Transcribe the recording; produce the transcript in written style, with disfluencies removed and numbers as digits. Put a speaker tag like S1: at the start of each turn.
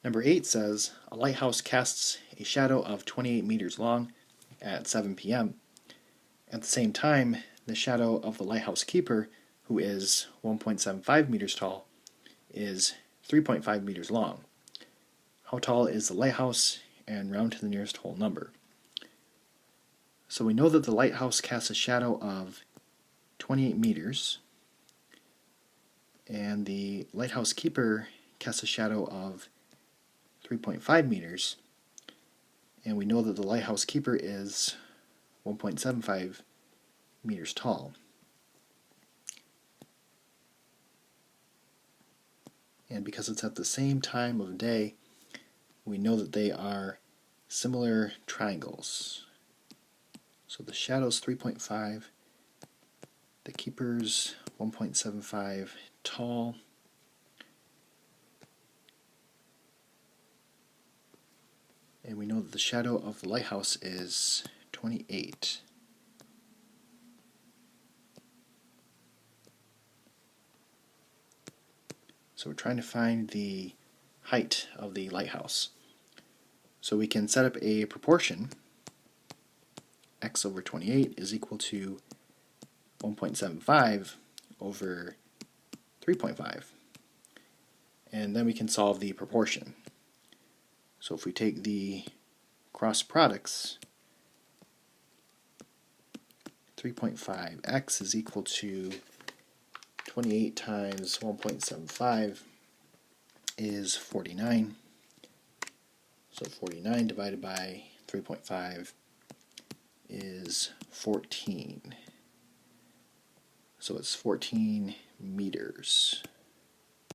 S1: Number 8 says, a lighthouse casts a shadow of 28 meters long at 7 p.m. At the same time, the shadow of the lighthouse keeper, who is 1.75 meters tall, is 3.5 meters long. How tall is the lighthouse? And round to the nearest whole number. So we know that the lighthouse casts a shadow of 28 meters, and the lighthouse keeper casts a shadow of 3.5 meters, and we know that the lighthouse keeper is 1.75 meters tall. And because it's at the same time of day, we know that they are similar triangles. So the shadow's 3.5, the keeper's 1.75 tall, and we know that the shadow of the lighthouse is 28. So we're trying to find the height of the lighthouse. So we can set up a proportion. X over 28 is equal to 1.75 over 3.5. And then we can solve the proportion. So if we take the cross products, 3.5x is equal to 28 times 1.75 is 49. So 49 divided by 3.5 is 14. So it's 14 meters.